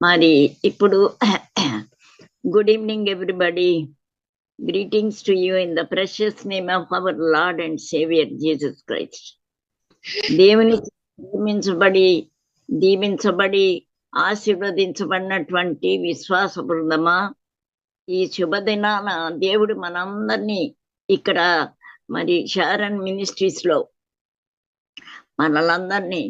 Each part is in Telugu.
మరి ఇప్పుడు good evening everybody. Greetings to you in the precious name of our Lord and Savior Jesus Christ. దేవుని దీవించబడి ఆశీర్వదించబడినటువంటి విశ్వాస బృందమా, ఈ శుభదినాన దేవుడు మనందరినీ ఇక్కడ మరి షారన్ మినిస్ట్రీస్ లో మనలందరినీ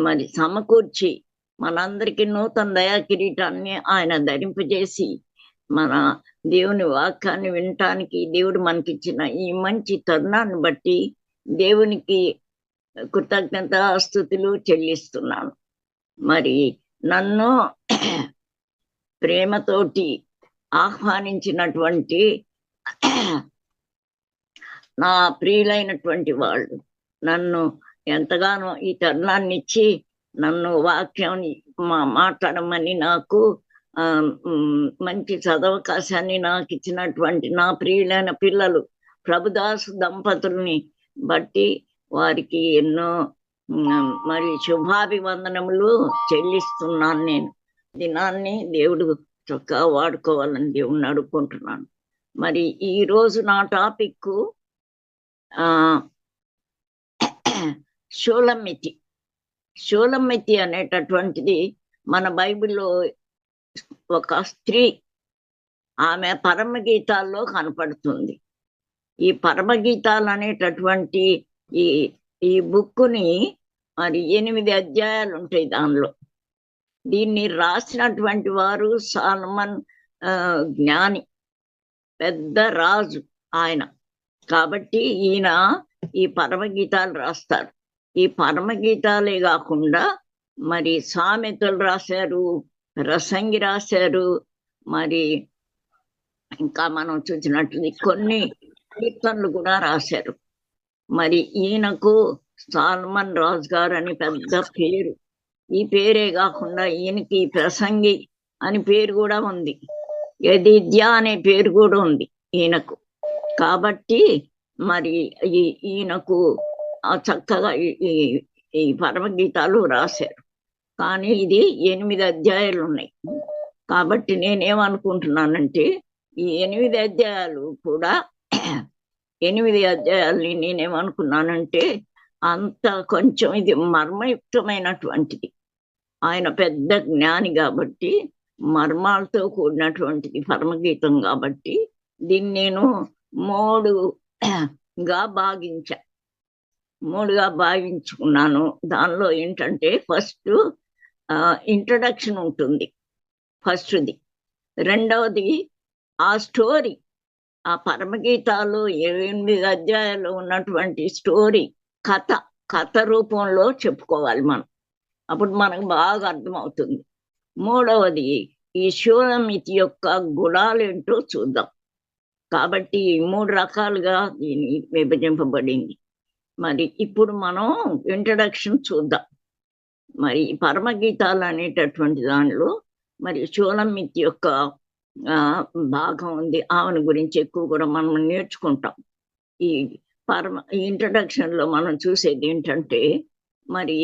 మరి సమకూర్చి మనందరికీ నూతన దయా కిరీటాన్ని ఆయన ధరింపజేసి మన దేవుని వాక్యాన్ని వినటానికి దేవుడు మనకిచ్చిన ఈ మంచి తరుణాన్ని బట్టి దేవునికి కృతజ్ఞతాస్తుతులు చెల్లిస్తున్నాను. మరి నన్ను ప్రేమతోటి ఆహ్వానించినటువంటి నా ప్రియులైనటువంటి వాళ్ళు నన్ను ఎంతగానో ఈ తరుణాన్ని ఇచ్చి నన్ను వాక్యం మాట్లాడమని నాకు మంచి సదవకాశాన్ని నాకు ఇచ్చినటువంటి నా ప్రియులైన పిల్లలు ప్రభుదాసు దంపతుల్ని బట్టి వారికి ఎన్నో మరి శుభాభివందనములు చెల్లిస్తున్నాను. నేను దినాన్ని దేవుడు చక్కగా వాడుకోవాలని దేవుడిని అడుక్కుంటున్నాను. మరి ఈ రోజు నా టాపిక్ షూలమ్మితి అనేటటువంటిది మన బైబిల్లో ఒక స్త్రీ, ఆమె పరమగీతాల్లో కనపడుతుంది. ఈ పరమగీతాలు అనేటటువంటి ఈ బుక్కుని మరి 8 అధ్యాయాలు ఉంటాయి దానిలో. దీన్ని రాసినటువంటి వారు సాలమన్ జ్ఞాని, పెద్ద రాజు ఆయన. కాబట్టి ఈయన ఈ పరమగీతాలు రాస్తారు. ఈ పరమగీతాలే కాకుండా మరి సామెతలు రాశారు, రసంగి రాశారు, మరి ఇంకా మనం చూసినట్లు కొన్ని కీర్తనలు కూడా రాశారు. మరి ఈయనకు సాల్మన్ రాజు గారు అని పెద్ద పేరు. ఈ పేరే కాకుండా ఈయనకి ప్రసంగి అని పేరు కూడా ఉంది, యదిద్య అనే పేరు కూడా ఉంది ఈయనకు. కాబట్టి మరి ఈయనకు చక్కగా ఈ పరమగీతాలు రాశారు. కానీ ఇది 8 అధ్యాయాలు ఉన్నాయి. కాబట్టి నేనేమనుకుంటున్నానంటే ఈ 8 అధ్యాయాలు కూడా 8 అధ్యాయాలని నేనేమనుకున్నానంటే అంత కొంచెం ఇది మర్మయుక్తమైనటువంటిది. ఆయన పెద్ద జ్ఞాని కాబట్టి మర్మాలతో కూడినటువంటిది పరమగీతం కాబట్టి దీన్ని నేను 3గా భావించుకున్నాను. దానిలో ఏంటంటే ఫస్ట్ ఇంట్రడక్షన్ ఉంటుంది, ఫస్ట్ది. రెండవది ఆ స్టోరీ, ఆ పరమగీతాలు 8 అధ్యాయాలు ఉన్నటువంటి స్టోరీ కథ రూపంలో చెప్పుకోవాలి మనం, అప్పుడు మనకు బాగా అర్థమవుతుంది. మూడవది ఈ షూలమ్మితి యొక్క గుణాలు ఏంటో చూద్దాం. కాబట్టి 3 రకాలుగా దీన్ని విభజింపబడింది. మరి ఇప్పుడు మనం ఇంట్రడక్షన్ చూద్దాం. మరి పరమగీతాలు అనేటటువంటి దానిలో మరి షూలమ్మితి యొక్క భాగం ఉంది. ఆమెను గురించి ఎక్కువ కూడా మనం నేర్చుకుంటాం. ఈ ఇంట్రడక్షన్ లో మనం చూసేది ఏంటంటే మరి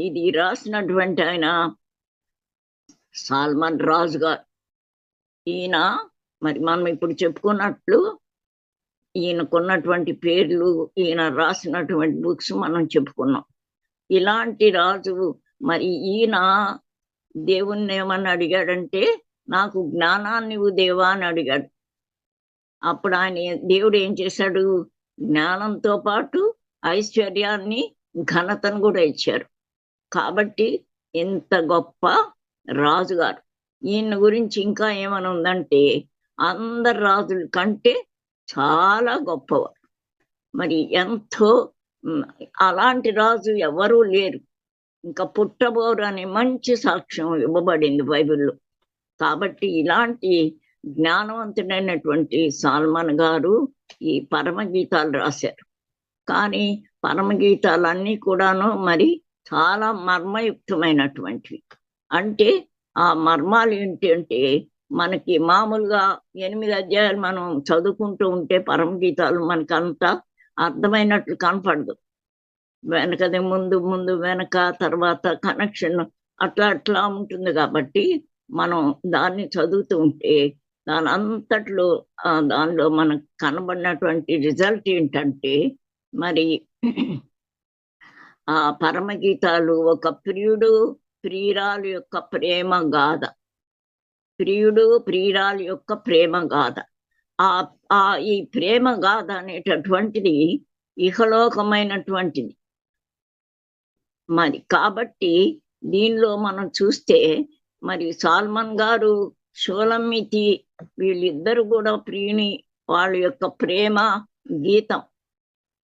ఇది రాసినటువంటి ఆయన సాల్మన్ రాజు గారు. ఈయన మరి మనం ఇప్పుడు చెప్పుకున్నట్లు ఈయనకున్నటువంటి పేర్లు, ఈయన రాసినటువంటి బుక్స్ మనం చెప్పుకున్నాం. ఇలాంటి రాజు మరి ఈయన దేవుణ్ణి ఏమని అడిగాడంటే నాకు జ్ఞానాన్ని దేవా అని అడిగాడు. అప్పుడు దేవుడు ఏం చేశాడు, జ్ఞానంతో పాటు ఐశ్వర్యాన్ని ఘనతను కూడా ఇచ్చారు. కాబట్టి ఇంత గొప్ప రాజుగారు. ఈయన గురించి ఇంకా ఏమని ఉందంటే అందరు రాజుల కంటే చాలా గొప్పవారు. మరి ఎంతో అలాంటి రాజు ఎవరూ లేరు, ఇంకా పుట్టబోరు అనే మంచి సాక్ష్యం ఇవ్వబడింది బైబిల్లో. కాబట్టి ఇలాంటి జ్ఞానవంతుడైనటువంటి సాల్మన్ గారు ఈ పరమగీతాలు రాశారు. కానీ పరమగీతాలన్నీ కూడాను మరి చాలా మర్మయుక్తమైనటువంటివి. అంటే ఆ మర్మాలు ఏంటి అంటే మనకి మామూలుగా 8 అధ్యాయాలు మనం చదువుకుంటూ ఉంటే పరమగీతాలు మనకు అంత అర్థమైనట్లు కనపడదు. వెనకది ముందు వెనక తర్వాత కనెక్షన్ అట్లా ఉంటుంది కాబట్టి మనం దాన్ని చదువుతూ ఉంటే దాని అంతట్లో దానిలో మనకు కనబడినటువంటి రిజల్ట్ ఏంటంటే మరి ఆ పరమగీతాలు ఒక ప్రియురాలు యొక్క ప్రేమ గాథ, ప్రియురాలు యొక్క ప్రేమ గాథ. ఈ ప్రేమ గాథ అనేటటువంటిది ఇహలోకమైనటువంటిది. మరి కాబట్టి దీనిలో మనం చూస్తే మరి సాల్మన్ గారు, షోలమ్మితి వీళ్ళిద్దరు కూడా ప్రియుని వాళ్ళ యొక్క ప్రేమ గీతం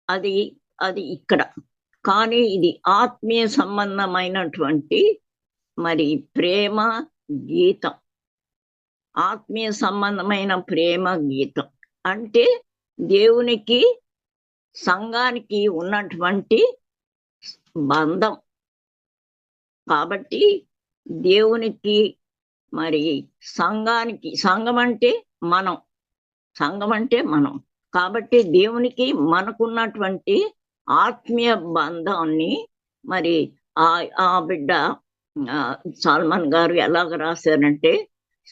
అది ఇక్కడ. కానీ ఇది ఆత్మీయ సంబంధమైనటువంటి మరి ప్రేమ గీతం, ఆత్మీయ సంబంధమైన ప్రేమ గీతం. అంటే దేవునికి సంఘానికి ఉన్నటువంటి బంధం. కాబట్టి దేవునికి మరి సంఘం అంటే మనం కాబట్టి దేవునికి మనకున్నటువంటి ఆత్మీయ బంధాన్ని మరి ఆ బిడ్డ సాల్మన్ గారు ఎలాగ రాశారంటే,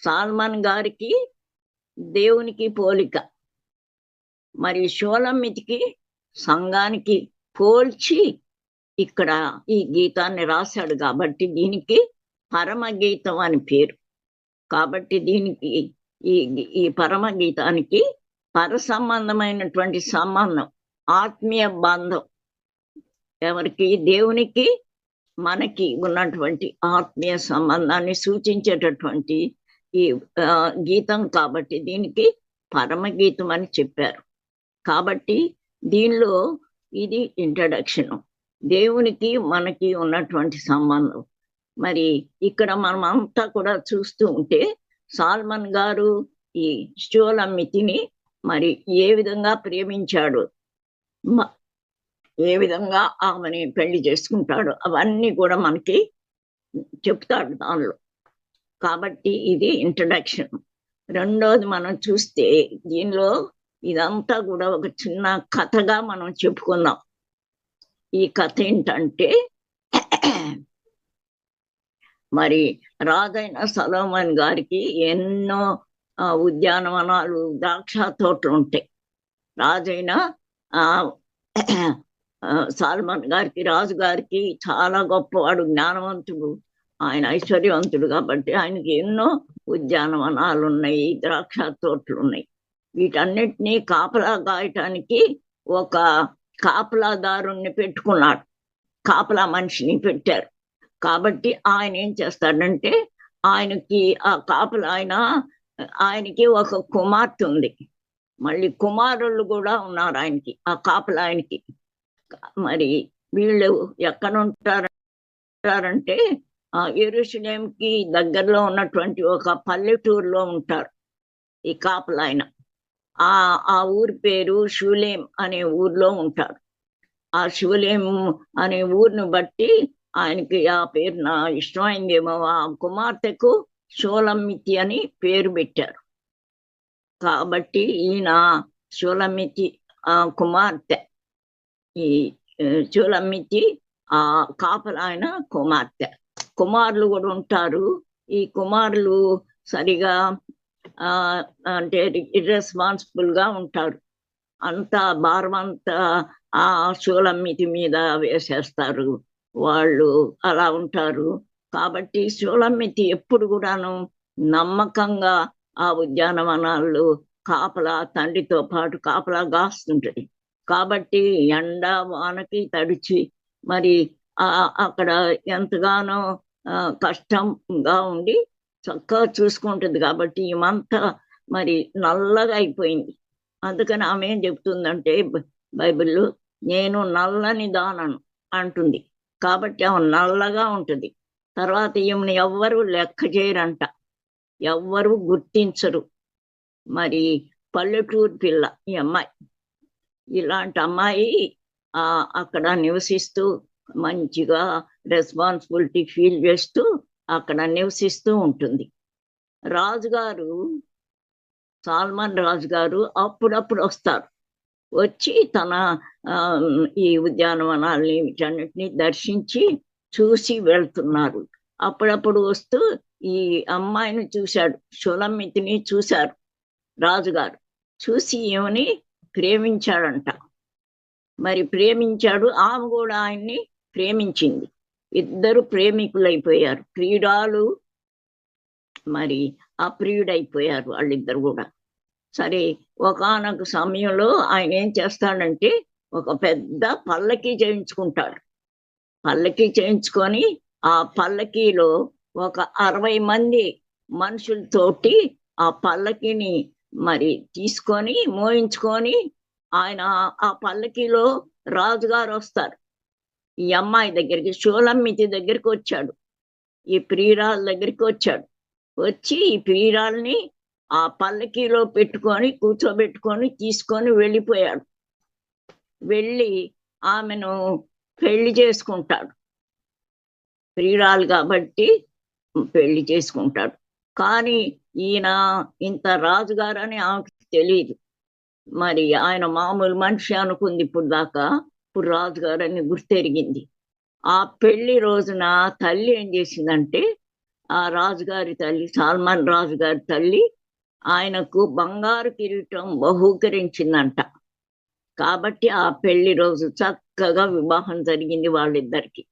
సాల్మన్ గారికి దేవునికి పోలిక, మరి షోలమ్మితికి సంఘానికి పోల్చి ఇక్కడ ఈ గీతాన్ని రాశాడు. కాబట్టి దీనికి పరమగీతం అని పేరు. కాబట్టి దీనికి ఈ పరమగీతానికి సంబంధమైనటువంటి సంబంధం, ఆత్మీయ బంధం, ఎవరికి? దేవునికి మనకి ఉన్నటువంటి ఆత్మీయ సంబంధాన్ని సూచించేటటువంటి ఈ గీతం. కాబట్టి దీనికి పరమగీతం అని చెప్పారు. కాబట్టి దీనిలో ఇది ఇంట్రడక్షన్, దేవునికి మనకి ఉన్నటువంటి సంబంధం. మరి ఇక్కడ మనం అంతా కూడా చూస్తూ ఉంటే సాల్మన్ గారు ఈ షోలమ్మితిని మరి ఏ విధంగా ప్రేమించాడు, ఏ విధంగా ఆమెని పెళ్లి చేసుకుంటాడు, అవన్నీ కూడా మనకి చెప్తాడు దానిలో. కాబట్టి ఇది ఇంట్రడక్షన్. రెండోది మనం చూస్తే దీనిలో ఇదంతా కూడా ఒక చిన్న కథగా మనం చెప్పుకుందాం. ఈ కథ ఏంటంటే, మరి రాజైన సొలొమోన్ గారికి ఎన్నో ఉద్యానవనాలు, ద్రాక్ష తోటలు ఉంటాయి. రాజైన సొలొమోన్ గారికి, రాజు గారికి చాలా గొప్పవాడు, జ్ఞానవంతుడు, ఆయన ఐశ్వర్యవంతుడు. కాబట్టి ఆయనకి ఎన్నో ఉద్యానవనాలు ఉన్నాయి, ద్రాక్ష తోటలు ఉన్నాయి. వీటన్నిటినీ కాపలా గాయటానికి ఒక కాపలాదారుణ్ణి పెట్టుకున్నాడు, కాపలా మనిషిని పెట్టారు. కాబట్టి ఆయన ఏం చేస్తాడంటే, ఆయనకి ఆయనకి ఒక కుమార్తె ఉంది, మళ్ళీ కుమారుళ్ళు కూడా ఉన్నారు ఆయనకి, ఆ కాపలా ఆయనకి. మరి వీళ్ళు ఎక్కడ ఉంటారంటే యెరూషలేంకి దగ్గరలో ఉన్నటువంటి ఒక పల్లెటూరులో ఉంటారు ఈ కాపలా ఆయన. ఆ ఊరి పేరు షూలేం అనే ఊర్లో ఉంటాడు. ఆ షూలేం అనే ఊరిని బట్టి ఆయనకి ఆ పేరు ఇష్టమైందేమో, ఆ కుమార్తెకు షోలమ్మితి అని పేరు పెట్టారు. కాబట్టి ఈయన షోలమ్మితి కుమార్తె, ఈ షోలమ్మితి ఆ కాపలా ఆయన కుమార్తె. కుమారులు కూడా ఉంటారు. ఈ కుమారులు సరిగా అంటే ఇర్రెస్పాన్సిబుల్ గా ఉంటారు. అంతా భారం అంతా ఆ షోలమ్మితి మీద వేసేస్తారు, వాళ్ళు అలా ఉంటారు. కాబట్టి షోలమ్మితి ఎప్పుడు కూడాను నమ్మకంగా ఆ ఉద్యానవనాల్లో తండ్రితో పాటు కాపలా కాస్తుంటది. కాబట్టి ఎండ వానకి తడిచి మరి అక్కడ ఎంతగానో కష్టంగా ఉండి చక్కగా చూసుకుంటుంది. కాబట్టి ఈమంతా మరి నల్లగా అయిపోయింది. అందుకని ఆమె ఏం చెప్తుందంటే బైబిల్లో, నేను నల్లని దానను అంటుంది. కాబట్టి ఆమె నల్లగా ఉంటుంది. తర్వాత ఈమెను ఎవ్వరూ లెక్క చేయరంట, ఎవ్వరూ గుర్తించరు. మరి పల్లెటూరు పిల్ల ఈ అమ్మాయి. ఇలాంటి అమ్మాయి అక్కడ నివసిస్తూ మంచిగా రెస్పాన్సిబిలిటీ ఫీల్ చేస్తూ అక్కడ నివసిస్తూ ఉంటుంది. రాజుగారు, సాల్మన్ రాజుగారు అప్పుడప్పుడు వస్తారు, వచ్చి తన ఈ ఉద్యానవనాల్ని వీటన్నిటిని దర్శించి చూసి వెళ్తున్నారు. అప్పుడప్పుడు వస్తూ ఈ అమ్మాయిని చూశాడు, షులమ్మితిని చూశారు రాజుగారు. చూసి ఈమెని ప్రేమించాడంట. మరి ప్రేమించాడు, ఆమె కూడా ఆయన్ని ప్రేమించింది. ఇద్దరు ప్రేమికులైపోయారు. ప్రియురాలు మరి అప్రియుడైపోయారు వాళ్ళిద్దరు కూడా. సరే, ఒకానొక సమయంలో ఆయన ఏం చేస్తాడంటే ఒక పెద్ద పల్లకి చేయించుకుంటాడు. పల్లకి చేయించుకొని ఆ పల్లకీలో ఒక 60 మంది మనుషులతోటి ఆ పల్లకిని మరి తీసుకొని మోయించుకొని ఆయన ఆ పల్లకీలో రాజుగారు వస్తారు. ఈ అమ్మాయి దగ్గరికి, షూలమ్మితి దగ్గరికి వచ్చాడు. ఈ ప్రియురాల దగ్గరికి వచ్చాడు. వచ్చి ఈ ప్రియురాల్ని ఆ పల్లకీలో పెట్టుకొని కూర్చోబెట్టుకొని తీసుకొని వెళ్ళిపోయాడు. వెళ్ళి ఆమెను పెళ్లి చేసుకుంటాడు. ప్రియురాలు కాబట్టి పెళ్లి చేసుకుంటాడు. కానీ ఈయన ఇంత రాజుగారని ఆమెకు తెలియదు. మరి ఆయన మామూలు మనిషి అనుకుంది ఇప్పుడు దాకా. ఇప్పుడు రాజుగారని గుర్తెరిగింది. ఆ పెళ్లి రోజున తల్లి ఏం చేసిందంటే, ఆ రాజుగారి తల్లి, సల్మాన్ రాజుగారి తల్లి ఆయనకు బంగారు కిరీటం బహూకరించిందంట. కాబట్టి ఆ పెళ్లి రోజు చక్కగా వివాహం జరిగింది వాళ్ళిద్దరికి.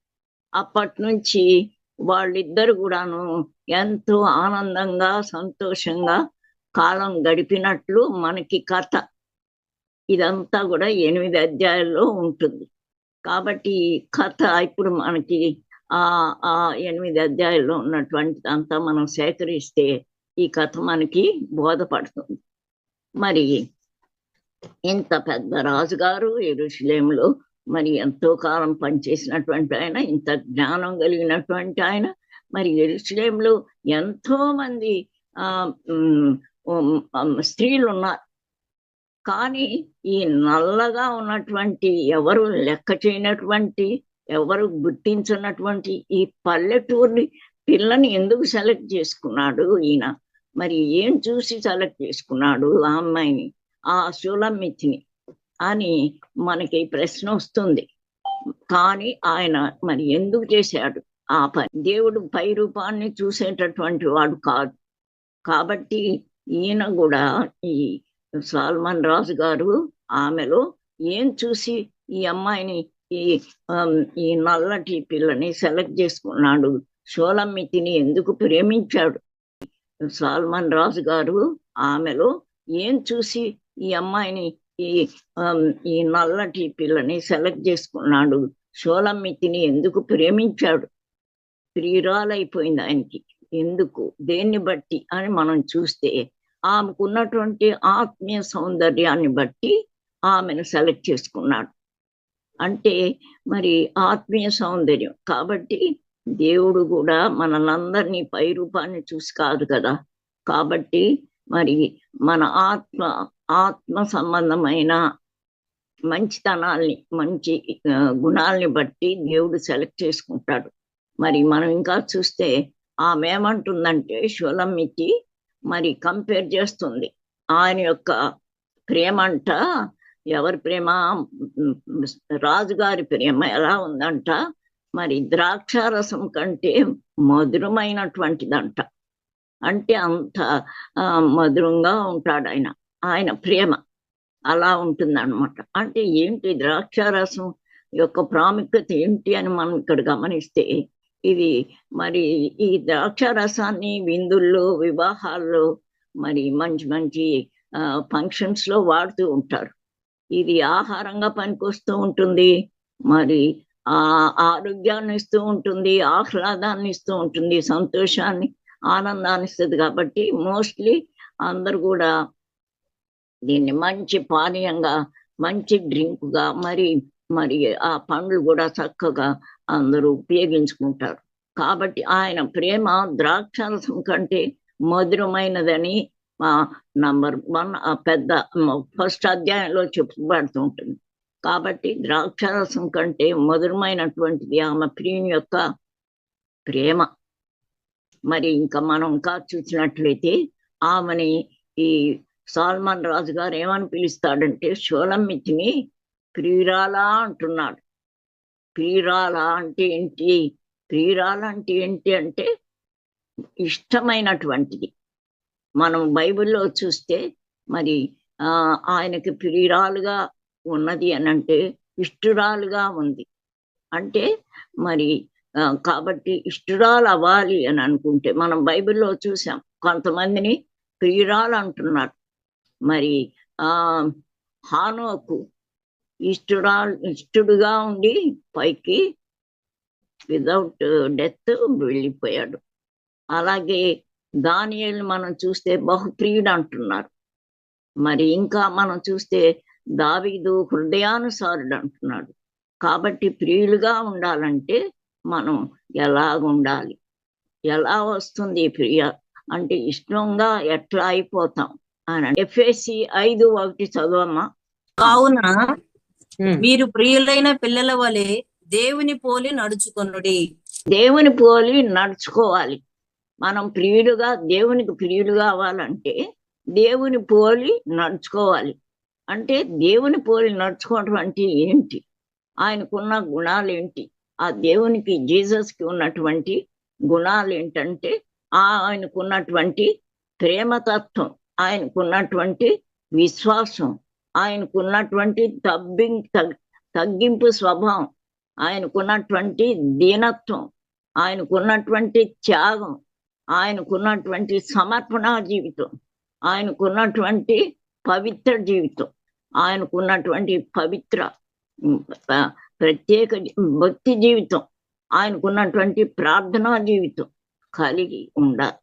అప్పటి నుంచి వాళ్ళిద్దరు కూడాను ఎంతో ఆనందంగా సంతోషంగా కాలం గడిపినట్లు మనకి కథ. ఇదంతా కూడా 8 అధ్యాయాల్లో ఉంటుంది. కాబట్టి కథ ఇప్పుడు మనకి ఆ ఆ 8 అధ్యాయాల్లో ఉన్నటువంటిదంతా మనం సేకరిస్తే ఈ కథ మనకి బోధపడుతుంది. మరి ఇంత పెద్ద రాజుగారు యెరూషలేములో మరి ఎంతో కాలం పనిచేసినటువంటి ఆయన, ఇంత జ్ఞానం కలిగినటువంటి ఆయన, మరి యెరూషలేములో ఎంతో మంది స్త్రీలు ఉన్నారు. కానీ ఈ నల్లగా ఉన్నటువంటి, ఎవరు లెక్క చేయనటువంటి, ఎవరు గుర్తించినటువంటి ఈ పల్లెటూరిని పిల్లని ఎందుకు సెలెక్ట్ చేసుకున్నాడు ఈయన? మరి ఏం చూసి సెలెక్ట్ చేసుకున్నాడు ఆ అమ్మాయిని, ఆ షూలమ్మితిని అని మనకి ప్రశ్న వస్తుంది. కానీ ఆయన మరి ఎందుకు చేశాడు ఆ పని? దేవుడు పై రూపాన్ని చూసేటటువంటి వాడు కాదు. కాబట్టి ఈయన కూడా, ఈ సల్మాన్ రాజు గారు ఆమెలో ఏం చూసి ఈ అమ్మాయిని, ఈ నల్లటి పిల్లని సెలెక్ట్ చేసుకున్నాడు? షూలమ్మితిని ఎందుకు ప్రేమించాడు? సల్మాన్ రాజు గారు ఆమెలో ఏం చూసి ఈ అమ్మాయిని, ఈ నల్లటి పిల్లని సెలెక్ట్ చేసుకున్నాడు? షూలమ్మితిని ఎందుకు ప్రేమించాడు? ప్రియురాలైపోయింది ఆయనకి. ఎందుకు, దేన్ని బట్టి అని మనం చూస్తే, ఆమెకున్నటువంటి ఆత్మీయ సౌందర్యాన్ని బట్టి ఆమెను సెలెక్ట్ చేసుకున్నాడు. అంటే మరి ఆత్మీయ సౌందర్యం కాబట్టి దేవుడు కూడా మనలందరినీ పై రూపాన్ని చూసి కాదు కదా. కాబట్టి మరి మన ఆత్మ సంబంధమైన మంచితనాల్ని, మంచి గుణాలని బట్టి దేవుడు సెలెక్ట్ చేసుకుంటాడు. మరి మనం ఇంకా చూస్తే ఆమె ఏమంటుందంటే, షూలమ్మితి మరి కంపేర్ చేస్తుంది ఆయన యొక్క ప్రేమ అంట. ఎవరి ప్రేమ? రాజుగారి ప్రేమ ఎలా ఉందంట, మరి ద్రాక్షారసం కంటే మధురమైనటువంటిదంట. అంటే అంత మధురంగా ఉంటాడు ఆయన ప్రేమ అలా ఉంటుందన్నమాట. అంటే ఏంటి ద్రాక్షారసం యొక్క ప్రాముఖ్యత ఏంటి అని మనం ఇక్కడ గమనిస్తే, ఇది మరి ఈ ద్రాక్షారసాన్ని విందుల్లో, వివాహాల్లో, మరి మంచి మంచి ఫంక్షన్స్ లో వాడుతూ ఉంటారు. ఇది ఆహారంగా పనికొస్తూ ఉంటుంది, మరి ఆరోగ్యాన్ని ఇస్తూ ఉంటుంది, ఆహ్లాదాన్ని ఇస్తూ ఉంటుంది, సంతోషాన్ని, ఆనందాన్ని ఇస్తుంది. కాబట్టి మోస్ట్లీ అందరు కూడా దీన్ని మంచి పానీయంగా, మంచి డ్రింక్గా, మరి ఆ పండ్లు కూడా చక్కగా అందరూ ఉపయోగించుకుంటారు. కాబట్టి ఆయన ప్రేమ ద్రాక్షారసం కంటే మధురమైనదని నంబర్ 1 పెద్ద ఫస్ట్ అధ్యాయంలో చెప్పబడుతూ ఉంటుంది. కాబట్టి ద్రాక్షారసం కంటే మధురమైనటువంటిది ఆమె ప్రియుని యొక్క ప్రేమ. మరి ఇంకా మనం ఇంకా చూసినట్లయితే ఆమెని ఈ సల్మాన్ రాజు గారు ఏమని పిలుస్తాడంటే, షూలమ్మితిని ప్రియురాలా అంటున్నాడు. ప్రియురాలా అంటే ఏంటి? ప్రియురాలంటే ఏంటి అంటే ఇష్టమైనటువంటిది. మనం బైబిల్లో చూస్తే మరి ఆయనకి ప్రియురాలుగా ఉన్నది అని అంటే ఇష్టురాలుగా ఉంది. అంటే మరి కాబట్టి ఇష్టురాలు అవ్వాలి అని అనుకుంటే మనం బైబిల్లో చూసాం కొంతమందిని ప్రియురాలు అంటున్నారు. మరి హానోకు ఇష్టుడుగా ఉండి పైకి వితౌట్ డెత్ వెళ్ళిపోయాడు. అలాగే దానియేలుని మనం చూస్తే బహుప్రియుడు అంటున్నారు. మరి ఇంకా మనం చూస్తే దావీదు హృదయానుసారుడు అంటున్నాడు. కాబట్టి ప్రియులుగా ఉండాలంటే మనం ఎలాగుండాలి, ఎలా వస్తుంది ప్రియ అంటే ఇష్టంగా ఎట్లా అయిపోతాం అని. ఎఫెసీ 5:1 చదవమ్మా. కావున మీరు ప్రియులైన పిల్లల వలె దేవుని పోలి నడుచుకొనుడి. దేవుని పోలి నడుచుకోవాలి. మనం దేవునికి ప్రియులుగా అవ్వాలంటే దేవుని పోలి నడుచుకోవాలి. అంటే దేవుని పోలి నడుచుకోవడం అంటే ఏంటి, ఆయనకున్న గుణాలు ఏంటి, ఆ దేవునికి జీసస్కి ఉన్నటువంటి గుణాలు ఏంటంటే ఆయనకున్నటువంటి ప్రేమతత్వం, ఆయనకున్నటువంటి విశ్వాసం, ఆయనకున్నటువంటి తగ్గింపు స్వభావం, ఆయనకున్నటువంటి దీనత్వం, ఆయనకున్నటువంటి త్యాగం, ఆయనకున్నటువంటి సమర్పణ జీవితం, ఆయనకున్నటువంటి పవిత్ర జీవితం, ఆయనకున్నటువంటి పవిత్ర ప్రత్యేక భక్తి జీవితం, ఆయనకున్నటువంటి ప్రార్థనా జీవితం కలిగి ఉండాలి.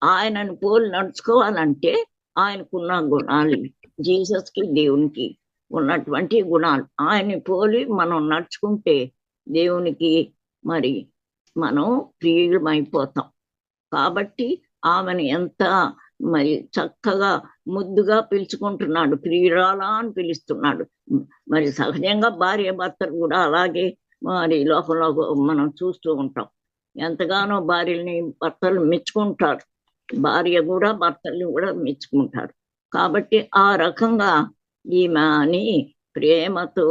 ఆయనను పోలి నడుచుకోవాలంటే ఆయనకున్న గుణాలు, జీసస్కి దేవునికి ఉన్నటువంటి గుణాలు, ఆయన్ని పోలి మనం నడుచుకుంటే దేవునికి మరి మనం ప్రియులమైపోతాం. కాబట్టి ఆమెను ఎంత మరి చక్కగా ముద్దుగా పిలుచుకుంటున్నాడు, ప్రియురాలా అని పిలుస్తున్నాడు. మరి సహజంగా భార్య భర్తలు కూడా అలాగే మరి లోకంలో మనం చూస్తూ ఉంటాం. ఎంతగానో భార్యల్ని భర్తలు మెచ్చుకుంటారు, భార్య కూడా భర్తల్ని కూడా మెచ్చుకుంటారు. కాబట్టి ఆ రకంగా ఈమెని ప్రేమతో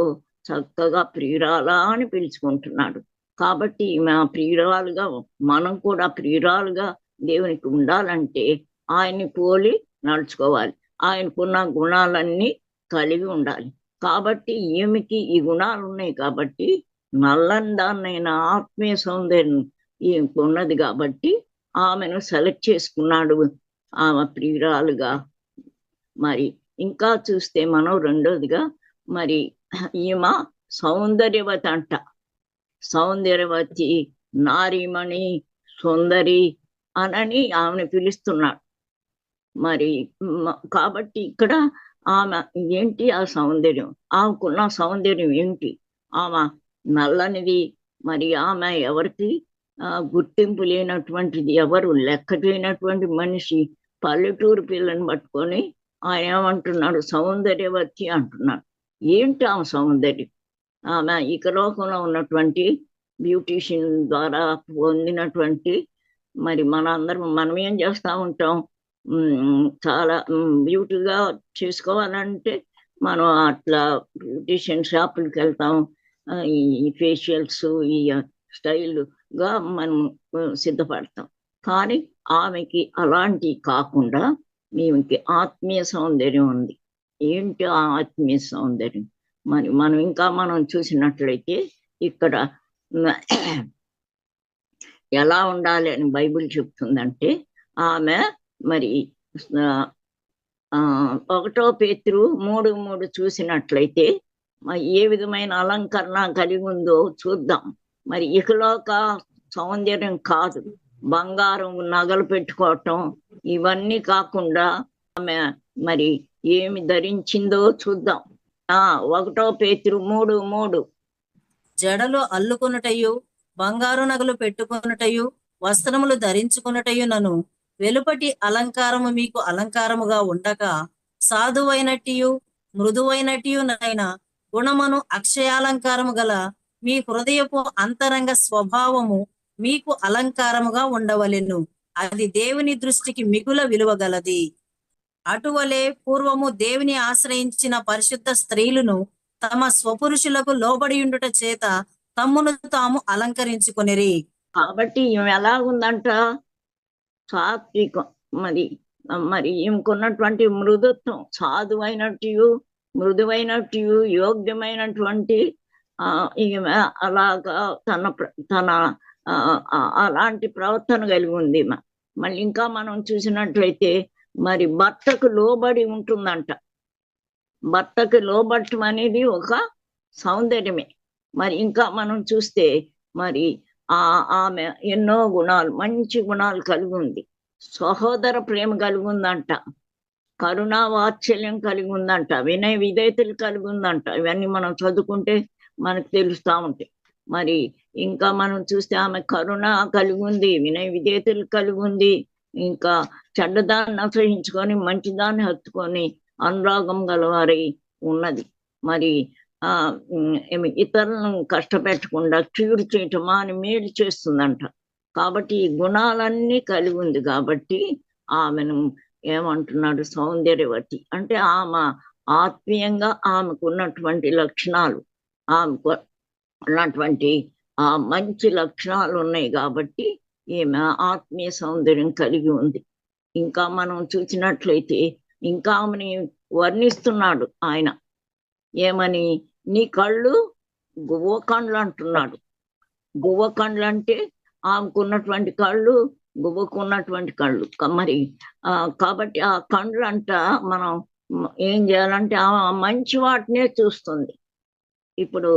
చక్కగా ప్రియురాలా అని పిలుచుకుంటున్నాడు. కాబట్టి ఈమె ప్రియురాలుగా, మనం కూడా ప్రియురాలుగా దేవునికి ఉండాలంటే ఆయన్ని పోలి నడుచుకోవాలి, ఆయనకున్న గుణాలన్నీ కలిగి ఉండాలి. కాబట్టి ఈమెకి ఈ గుణాలు ఉన్నాయి కాబట్టి నల్లని దాన్నైనా ఆత్మీయ సౌందర్యం ఈమెకు ఉన్నది కాబట్టి ఆమెను సెలెక్ట్ చేసుకున్నాడు ఆమె ప్రియురాలుగా. మరి ఇంకా చూస్తే మనం రెండోదిగా మరి ఈమె సౌందర్యవతి అంట. సౌందర్యవతి, నారీమణి, సుందరి అనని ఆమెను పిలుస్తున్నాడు. మరి కాబట్టి ఇక్కడ ఆమె ఏంటి ఆ సౌందర్యం, ఆమెకున్న సౌందర్యం ఏంటి, ఆమె నల్లనిది. మరి ఆమె ఎవరికి గుర్తింపు లేనటువంటిది, ఎవరు లెక్క చేయనటువంటి మనిషి. పల్లెటూరు పిల్లని పట్టుకొని ఆయన ఏమంటున్నాడు, సౌందర్యవతి అంటున్నాడు. ఏంటి ఆమె సౌందర్యం? ఆమె ఇక లోకంలో ఉన్నటువంటి బ్యూటీషియన్ ద్వారా పొందినటువంటి మరి మనం ఏం చేస్తూ ఉంటాం, చాలా బ్యూటీగా చేసుకోవాలంటే మనం అట్లా బ్యూటీషియన్ షాపులకు వెళ్తాం, ఈ ఫేషియల్స్, ఈ స్టైల్గా మనం సిద్ధపడతాం. కానీ ఆమెకి అలాంటి కాకుండా ఈమెకి ఆత్మీయ సౌందర్యం ఉంది. ఏంటి ఆ ఆత్మీయ సౌందర్యం? మరి మనం చూసినట్లయితే ఇక్కడ ఎలా ఉండాలి అని బైబిల్ చెప్తుందంటే, ఆమె మరి 1 పేతురు 3:3 చూసినట్లయితే ఏ విధమైన అలంకరణ కలిగి ఉందో చూద్దాం. మరి ఇకలోక సౌందర్యం కాదు, బంగారం నగలు పెట్టుకోవటం ఇవన్నీ కాకుండా ఆమె మరి ఏమి ధరించిందో చూద్దాం. 1 పేతురు 3:3 జడలు అల్లుకొనుటయు, బంగారు నగలు పెట్టుకొనుటయు, వస్త్రములు ధరించుకొనుటయు నను వెలుపటి అలంకారము మీకు అలంకారముగా ఉండక, సాధువైనట్టియు మృదువైనట్టియు నైనా గుణమును అక్షయాలంకారము గల మీ హృదయపు అంతరంగ స్వభావము మీకు అలంకారముగా ఉండవలెను. అది దేవుని దృష్టికి మిగుల విలువగలది. అటువలే పూర్వము దేవుని ఆశ్రయించిన పరిశుద్ధ స్త్రీలను తమ స్వపురుషులకు లోబడి ఉండుట చేత తమ్మును తాము అలంకరించుకొనిరి. కాబట్టి ఈమె ఎలాగుందంట, సాత్వికం. మరి మరి ఈమెకున్నటువంటి మృదుత్వం, మృదువైనట్టు యోగ్యమైనటువంటి ఈమె అలాగా తన అలాంటి ప్రవర్తన కలిగి ఉంది. మళ్ళీ ఇంకా మనం చూసినట్లయితే మరి భర్తకు లోబడి ఉంటుందంట. భర్తకు లోబడటం అనేది ఒక సౌందర్యమే. మరి ఇంకా మనం చూస్తే మరి ఆమె ఎన్నో గుణాలు, మంచి గుణాలు కలిగి ఉంది. సహోదర ప్రేమ కలిగి ఉందంట, కరుణా వాత్సల్యం కలిగి ఉందంట, వినయ విధేయతలు కలిగి ఉందంట. ఇవన్నీ మనం చదువుకుంటే మనకు తెలుస్తూ ఉంటాయి. మరి ఇంకా మనం చూస్తే ఆమె కరుణ కలిగి ఉంది, వినయ విధేయతలు కలిగి ఉంది, ఇంకా చెడ్డదాన్ని అసహించుకొని మంచిదాన్ని హత్తుకొని అనురాగం గలవారై ఉన్నది. మరి ఇతరులను కష్టపెట్టకుండా కీడు చేయటమా అని మేలు చేస్తుందంట. కాబట్టి ఈ గుణాలన్నీ కలిగి ఉంది కాబట్టి ఆమెను ఏమంటున్నాడు, సౌందర్యవతి. అంటే ఆమె ఆత్మీయంగా ఆమెకు ఉన్నటువంటి లక్షణాలు, ఆమెకు ఉన్నటువంటి మంచి లక్షణాలు ఉన్నాయి కాబట్టి ఈమె ఆత్మీయ సౌందర్యం కలిగి ఉంది. ఇంకా మనం చూసినట్లయితే ఇంకా ఆమెని వర్ణిస్తున్నాడు ఆయన. ఏమని? నీ కళ్ళు గువ్వ కండ్లు అంటున్నాడు. గువ్వ కండ్లు అంటే ఆమెకున్నటువంటి కళ్ళు గువ్వకున్నటువంటి కళ్ళు. మరి కాబట్టి ఆ కండ్లు అంట మనం ఏం చేయాలంటే ఆ మంచి వాటినే చూస్తుంది. ఇప్పుడు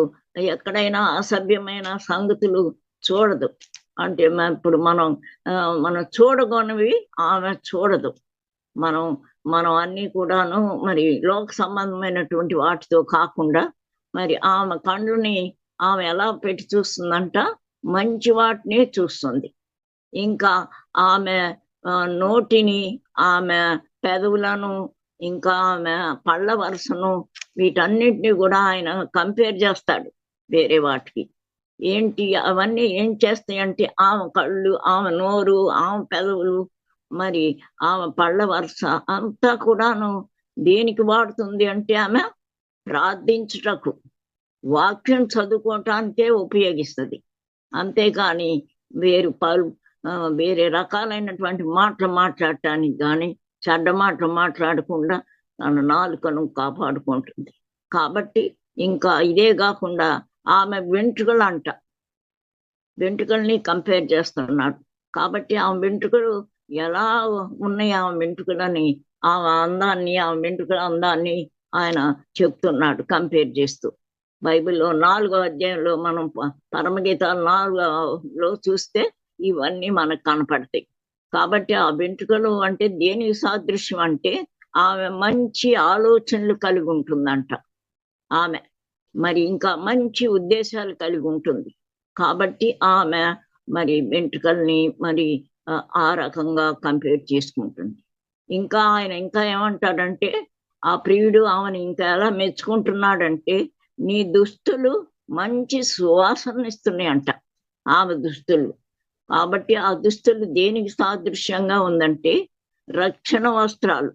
ఎక్కడైనా అసభ్యమైన సంగతులు చూడదు. అంటే ఇప్పుడు మనం చూడగొనివి ఆమె చూడదు. మనం అన్ని కూడాను మరి లోక సంబంధమైనటువంటి వాటితో కాకుండా మరి ఆమె కళ్ళని ఆమె ఎలా పెట్టి చూస్తుందంట, మంచి వాటిని చూస్తుంది. ఇంకా ఆమె నోటిని, ఆమె పెదవులను, ఇంకా ఆమె పళ్ళ వరుసను, వీటన్నిటిని కూడా ఆయన కంపేర్ చేస్తాడు వేరే వాటికి. ఏంటి అవన్నీ ఏం చేస్తాయంటే ఆమె కళ్ళు, ఆమె నోరు, ఆమె పెదవులు, మరి ఆమె పళ్ళ వరుస అంతా కూడాను దేనికి వాడుతుంది అంటే ఆమె ప్రార్థించుటకు, వాక్యం చదువుకోవటానికే ఉపయోగిస్తుంది. అంతేకాని వేరే రకాలైనటువంటి మాటలు మాట్లాడటానికి కానీ, చెడ్డ మాటలు మాట్లాడకుండా తన నాలుకను కాపాడుకుంటుంది. కాబట్టి ఇంకా ఇదే కాకుండా ఆమె వెంట్రుకల్ని కంపేర్ చేస్తున్నాడు. కాబట్టి ఆమె వెంట్రుకలు ఎలా ఉన్నాయి, ఆమె వెంట్రుకలని, ఆమె వెంట్రుకల అందాన్ని ఆయన చెప్తున్నాడు కంపేర్ చేస్తూ. బైబిల్లో 4వ అధ్యాయంలో మనం పరమగీతాలు 4లో చూస్తే ఇవన్నీ మనకు కనపడతాయి. కాబట్టి ఆ వెంట్రుకలు అంటే దేనికి సాదృశ్యం అంటే ఆమె మంచి ఆలోచనలు కలిగి ఉంటుందంట. ఆమె మరి ఇంకా మంచి ఉద్దేశాలు కలిగి ఉంటుంది. కాబట్టి ఆమె మరి వెంట్రుకల్ని మరి ఆ రకంగా కంపేర్ చేసుకుంటుంది. ఇంకా ఆయన ఇంకా ఏమంటాడంటే, ఆ ప్రియుడు ఆమెను ఇంకా ఎలా మెచ్చుకుంటున్నాడంటే, నీ దుస్తులు మంచి సువాసన ఇస్తున్నాయంట ఆమె దుస్తులు. కాబట్టి ఆ దుస్తులు దేనికి సాదృశ్యంగా ఉందంటే రక్షణ వస్త్రాలు,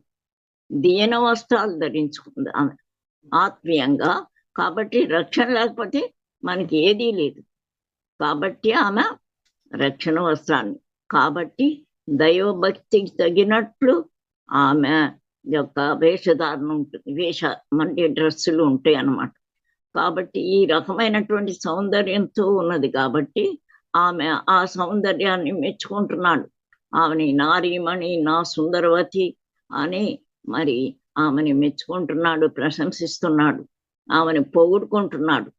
దీన వస్త్రాలు ధరించుకుంది ఆమె ఆత్మీయంగా. కాబట్టి రక్షణ లేకపోతే మనకి ఏదీ లేదు. కాబట్టి ఆమె రక్షణ వస్త్రాన్ని, కాబట్టి దైవభక్తికి తగినట్లు ఆమె యొక్క వేషధారణ ఉంటుంది, అంటే డ్రెస్సులు ఉంటాయి అన్నమాట. కాబట్టి ఈ రకమైనటువంటి సౌందర్యంతో ఉన్నది కాబట్టి ఆమె ఆ సౌందర్యాన్ని మెచ్చుకుంటున్నాడు. ఆమెని నారీమణి, నా సుందరవతి అని మరి ఆమెని మెచ్చుకుంటున్నాడు, ప్రశంసిస్తున్నాడు, ఆమెని పొగుడుకుంటున్నాడు.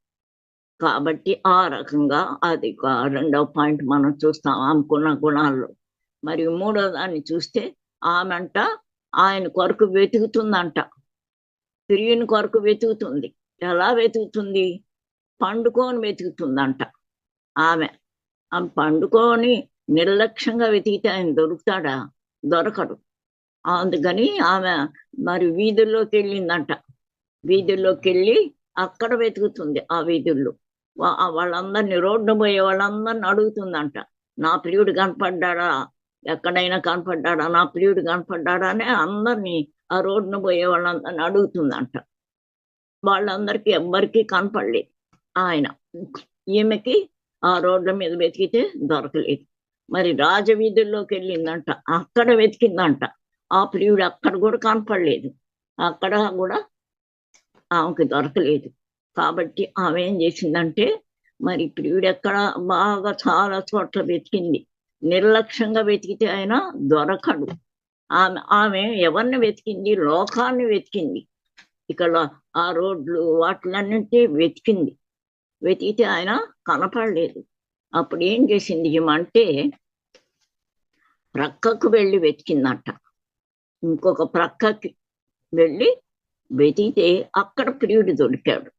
కాబట్టి ఆ రకంగా అది 2వ పాయింట్ మనం చూస్తాం ఆమెకున్న గుణాల్లో. మరి 3వ దాన్ని చూస్తే ఆమెంట ఆయన కొరకు వెతుకుతుందంట, ప్రియుని కొరకు వెతుకుతుంది. ఎలా వెతుకుతుంది? పండుకొని వెతుకుతుందంట. ఆమె పండుకొని నిర్లక్ష్యంగా వెతికితే ఆయన దొరుకుతాడా? దొరకడు. అందుకని ఆమె మరి వీధుల్లోకి వెళ్ళిందంట. వీధుల్లోకి వెళ్ళి అక్కడ వెతుకుతుంది. ఆ వీధుల్లో వాళ్ళందరినీ, రోడ్డు పోయే వాళ్ళందరిని అడుగుతుందంట, నా ప్రియుడు కనపడ్డాడా, ఎక్కడైనా కనపడ్డాడా, నా ప్రియుడు కనపడ్డాడా అని అందరినీ, ఆ రోడ్డును పోయే వాళ్ళందరినీ అడుగుతుందంట. వాళ్ళందరికీ ఎవ్వరికీ కనపడలేదు ఆయన. ఈమెకి ఆ రోడ్ల మీద వెతికితే దొరకలేదు. మరి రాజవీధుల్లోకి వెళ్ళిందంట, అక్కడ వెతికిందంట, ఆ ప్రియుడు అక్కడ కూడా కనపడలేదు, అక్కడ కూడా ఆమెకు దొరకలేదు. కాబట్టి ఆమె ఏం చేసిందంటే, మరి ప్రియుడు ఎక్కడ బాగా చాలా చోట్ల వెతికింది, నిర్లక్ష్యంగా వెతికితే ఆయన దొరకడు. ఆమె ఆమె ఎవరిని వెతికింది? లోకాన్ని వెతికింది. ఇక్కడ ఆ రోడ్లు వాటిలన్నింటి వెతికింది, వెతికితే ఆయన కనపడలేదు. అప్పుడు ఏం చేసింది ఏమంటే, ప్రక్కకు వెళ్ళి వెతికిందట, ఇంకొక ప్రక్కకి వెళ్ళి వెతికితే అక్కడ ప్రియుడు దొరికాడు.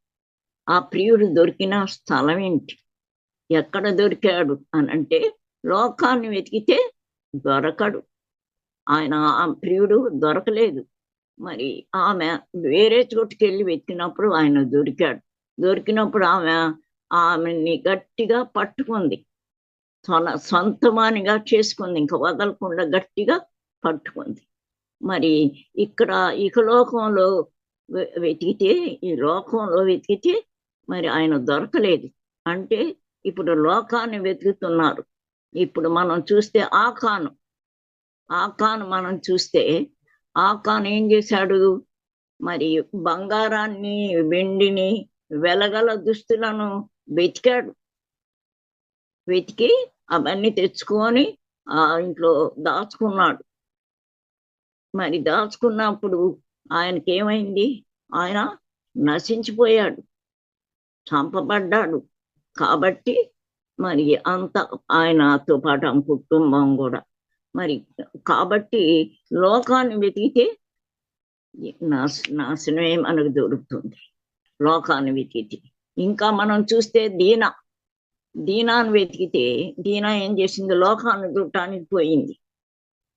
ఆ ప్రియుడు దొరికిన స్థలం ఏంటి, ఎక్కడ దొరికాడు అని అంటే, లోకాన్ని వెతికితే దొరకడు ఆయన, ఆ ప్రియుడు దొరకలేదు. మరి ఆమె వేరే చోటుకి వెళ్ళి వెతికినప్పుడు ఆయన దొరికాడు. దొరికినప్పుడు ఆమెని గట్టిగా పట్టుకుంది, తన సొంతమానిగా చేసుకుంది, ఇంకా వదలకుండా గట్టిగా పట్టుకుంది. మరి ఇక్కడ ఇహలోకంలో వెతికితే, ఈ లోకంలో వెతికితే మరి ఆయన దొరకలేదు. అంటే ఇప్పుడు లోకాన్ని వెతుకుతున్నారు. ఇప్పుడు మనం చూస్తే ఆకాను మనం చూస్తే ఆకాను ఏం చేశాడు? మరి బంగారాన్ని, వెండిని, వెలగల దుస్తులను వెతికాడు. వెతికి అవన్నీ తెచ్చుకొని ఆ ఇంట్లో దాచుకున్నాడు. మరి దాచుకున్నప్పుడు ఆయనకి ఏమైంది? ఆయన నశించిపోయాడు, చంపబడ్డాడు. కాబట్టి మరి అంత ఆయనతో పాటు ఆమె కుటుంబం కూడా. మరి కాబట్టి లోకాన్ని వెతికితే నాశనమే మనకు దొరుకుతుంది, లోకాన్ని వెతికితే. ఇంకా మనం చూస్తే దీనాన్ని వెతికితే, దీనా ఏం చేసింది? లోకాన్ని చూడటానికి పోయింది.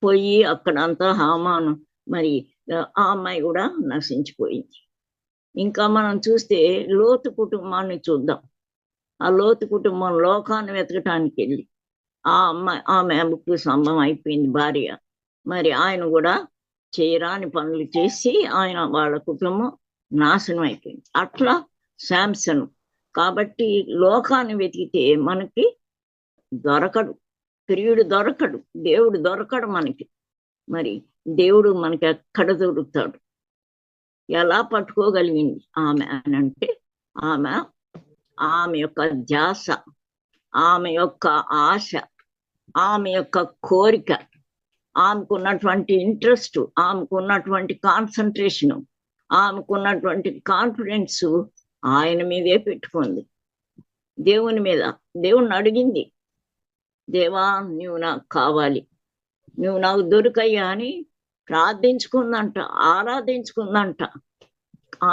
పోయి అక్కడంతా హామాను, మరి ఆ అమ్మాయి కూడా నశించిపోయింది. ఇంకా మనం చూస్తే లోతు కుటుంబాన్ని చూద్దాం. ఆ లోతు కుటుంబం లోకాన్ని వెతకటానికి వెళ్ళి ఆమెకు సంభవం అయిపోయింది భార్య. మరి ఆయన కూడా చేయరాని పనులు చేసి వాళ్ళ కుటుంబం నాశనం అయిపోయింది. అట్లా శాంసన్. కాబట్టి లోకాన్ని వెతికితే మనకి దొరకడు, ప్రియుడు దొరకడు, దేవుడు దొరకడు మనకి. మరి దేవుడు మనకి ఎక్కడ దొరుకుతాడు? ఎలా పట్టుకోగలిగింది ఆమె అని అంటే, ఆమె యొక్క ధ్యాస, ఆమె యొక్క ఆశ, ఆమె యొక్క కోరిక, ఆమెకున్నటువంటి ఇంట్రెస్ట్, ఆమెకున్నటువంటి కాన్సన్ట్రేషను, ఆమెకున్నటువంటి కాన్ఫిడెన్స్ ఆయన మీదే పెట్టుకుంది, దేవుని మీద. దేవుణ్ణి అడిగింది, దేవా నువ్వు నాకు కావాలి, నువ్వు నాకు దొరికయ్యా అని ప్రార్థించుకుందంట, ఆరాధించుకుందంట.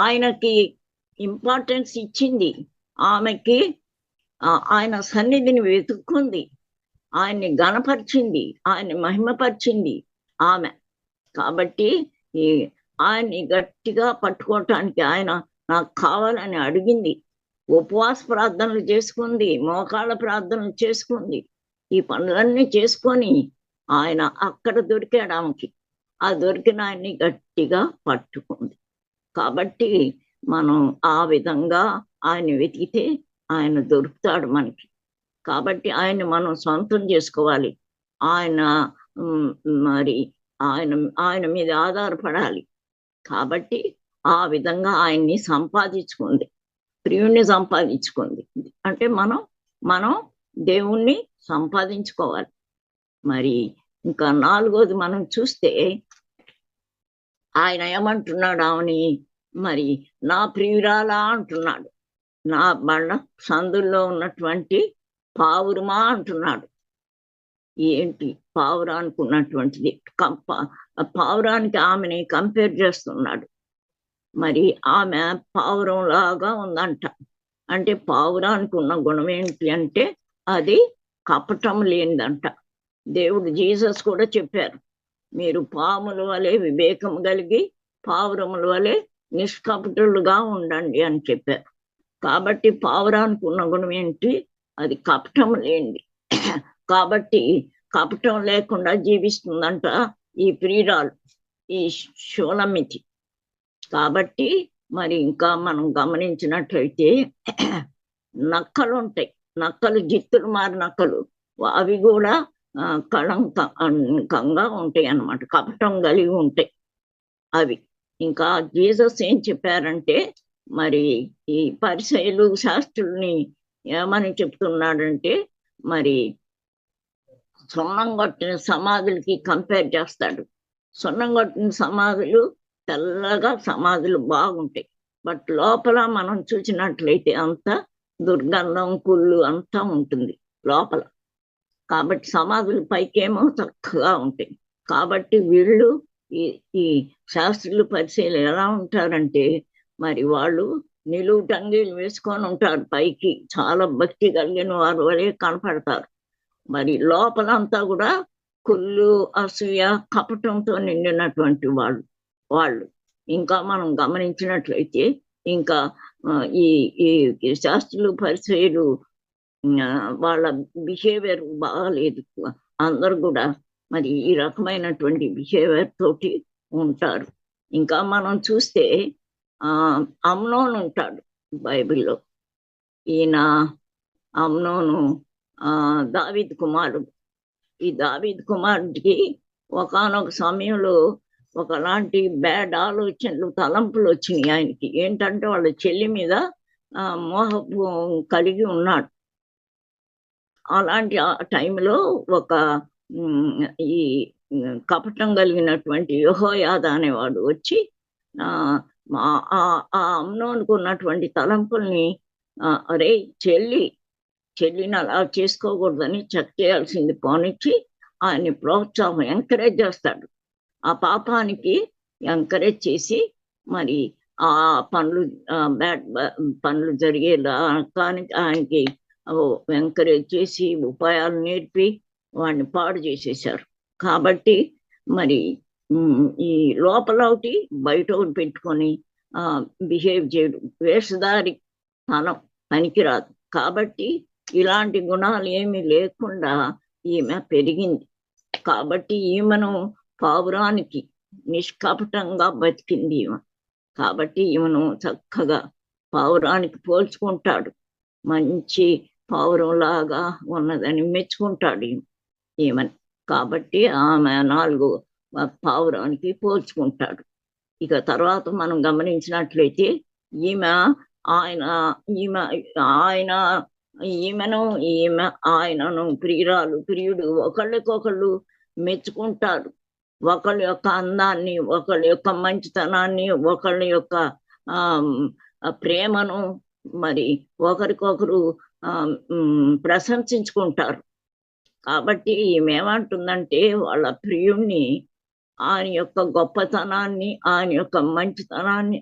ఆయనకి ఇంపార్టెన్స్ ఇచ్చింది, ఆమెకి ఆయన సన్నిధిని వెతుక్కుంది, ఆయన్ని గణపరిచింది, ఆయన్ని మహిమపరిచింది ఆమె. కాబట్టి ఆయన్ని గట్టిగా పట్టుకోవటానికి ఆయన నాకు కావాలని అడిగింది, ఉపవాస ప్రార్థనలు చేసుకుంది, మోకాళ్ళ ప్రార్థనలు చేసుకుంది, ఈ పనులన్నీ చేసుకొని ఆయన అక్కడ దొరికాడు ఆమెకి. ఆ దొరికిన ఆయన్ని గట్టిగా పట్టుకుంది. కాబట్టి మనం ఆ విధంగా ఆయన వెతికితే ఆయన దొరుకుతాడు మనకి. కాబట్టి ఆయన్ని మనం సొంతం చేసుకోవాలి. మరి ఆయన మీద ఆధారపడాలి. కాబట్టి ఆ విధంగా ఆయన్ని సంపాదించుకుంది, ప్రియుణ్ణి సంపాదించుకుంది. అంటే మనం దేవుణ్ణి సంపాదించుకోవాలి. మరి ఇంకా నాలుగోది మనం చూస్తే, ఆయన ఏమంటున్నాడు ఆమెని? మరి నా ప్రియురాలా అంటున్నాడు, నా బండ సందుల్లో ఉన్నటువంటి పావురమా అంటున్నాడు. ఏంటి పావురానికి ఉన్నటువంటిది? పావురానికి ఆమెని కంపేర్ చేస్తున్నాడు. మరి ఆమె పావురం లాగా ఉందంట. అంటే పావురానికి ఉన్న గుణం ఏంటి అంటే, అది కపటం లేనిదంట. దేవుడు జీసస్ కూడా చెప్పారు, మీరు పాముల వలె వివేకం కలిగి పావురముల వలె నిష్కపటులుగా ఉండండి అని చెప్పారు. కాబట్టి పావురానికి ఉన్న గుణం ఏంటి? అది కపటం లేనిది. కాబట్టి కపటం లేకుండా జీవిస్తుందంట ఈ ప్రియురాలు, ఈ షూలమితి. కాబట్టి మరి ఇంకా మనం గమనించినట్లయితే నక్కలు ఉంటాయి, నక్కలు, జిత్తులు మారి నక్కలు, అవి కూడా కళంకంగా ఉంటాయి అన్నమాట, కపటం కలిగి ఉంటాయి అవి. ఇంకా జీసస్ ఏం చెప్పారంటే, మరి ఈ పరిసయ్యులు శాస్త్రుల్ని ఏమని చెప్తున్నాడంటే, మరి సున్నం కొట్టిన సమాధులకి కంపేర్ చేస్తాడు. సున్నం కొట్టిన సమాధులు తెల్లగా సమాధులు బాగుంటాయి, బట్ లోపల మనం చూసినట్లయితే అంతా దుర్గంధం, కుళ్ళు అంతా ఉంటుంది లోపల. కాబట్టి సమాధులు పైకేమో చక్కగా ఉంటాయి. కాబట్టి వీళ్ళు ఈ శాస్త్రులు, పరిశీలు ఎలా ఉంటారంటే, మరి వాళ్ళు నిలువు టంగీలు వేసుకొని ఉంటారు, పైకి చాలా భక్తి కలిగిన వారు వలె కనపడతారు. మరి లోపలంతా కూడా కుళ్ళు, అసూయ, కపటంతో నిండినటువంటి వాళ్ళు. ఇంకా మనం గమనించినట్లయితే ఇంకా ఈ ఈ శాస్త్రులు, పరిచయులు వాళ్ళ బిహేవియర్ బాగాలేదు. అందరు కూడా మరి ఈ రకమైనటువంటి బిహేవియర్ తోటి ఉంటారు. ఇంకా మనం చూస్తే అమ్నోను ఉంటాడు బైబిల్లో. ఈయన అమ్నోను దావీదు కుమారుడు. ఈ దావీదు కుమారుడికి ఒకానొక సమయంలో ఒకలాంటి బ్యాడ్ ఆలోచనలు, తలంపులు వచ్చినాయి ఆయనకి. ఏంటంటే వాళ్ళ చెల్లి మీద మోహపు కలిగి ఉన్నాడు. అలాంటి టైంలో ఒక ఈ కపటం కలిగినటువంటి యెహోయాదా అనేవాడు వచ్చి ఆ అమ్నోనుకు ఉన్నటువంటి తలంపుల్ని, అరే చెల్లిని అలా చేసుకోకూడదని చెక్ చేయాల్సింది పోనిచ్చి ఆయన్ని ప్రోత్సాహం, ఎంకరేజ్ చేస్తాడు. ఆ పాపానికి ఎంకరేజ్ చేసి మరి ఆ బ్యాడ్ పనులు జరిగేలా కానీ ఆయనకి ఎంకరేజ్ చేసి ఉపాయాలు నేర్పి వాడిని పాడు చేసేసారు. కాబట్టి మరి ఈ లోపల ఒకటి బయట ఒకటి పెట్టుకొని బిహేవ్ చేయడు, వేషధారి తనం పనికిరాదు. కాబట్టి ఇలాంటి గుణాలు ఏమీ లేకుండా ఈమె పెరిగింది. కాబట్టి ఈమెను పావురానికి నిష్కపటంగా బతికింది ఈమె. కాబట్టి ఈమెను చక్కగా పావురానికి పోల్చుకుంటాడు, మంచి పావురంలాగా ఉన్నదని మెచ్చుకుంటాడు ఈమెను. కాబట్టి ఆమె 4 పావురానికి పోల్చుకుంటాడు. ఇక తర్వాత మనం గమనించినట్లయితే ఆయనను ప్రియుడు ఒకళ్ళకొకళ్ళు మెచ్చుకుంటారు. ఒకళ్ళ యొక్క అందాన్ని, ఒకళ్ళ యొక్క మంచితనాన్ని, ఒకళ్ళ యొక్క ప్రేమను మరి ఒకరికొకరు ప్రశంసించుకుంటారు. కాబట్టి ఈమె ఏమంటుందంటే, వాళ్ళ ప్రియుణ్ణి, ఆయన యొక్క గొప్పతనాన్ని, ఆయన యొక్క మంచితనాన్ని,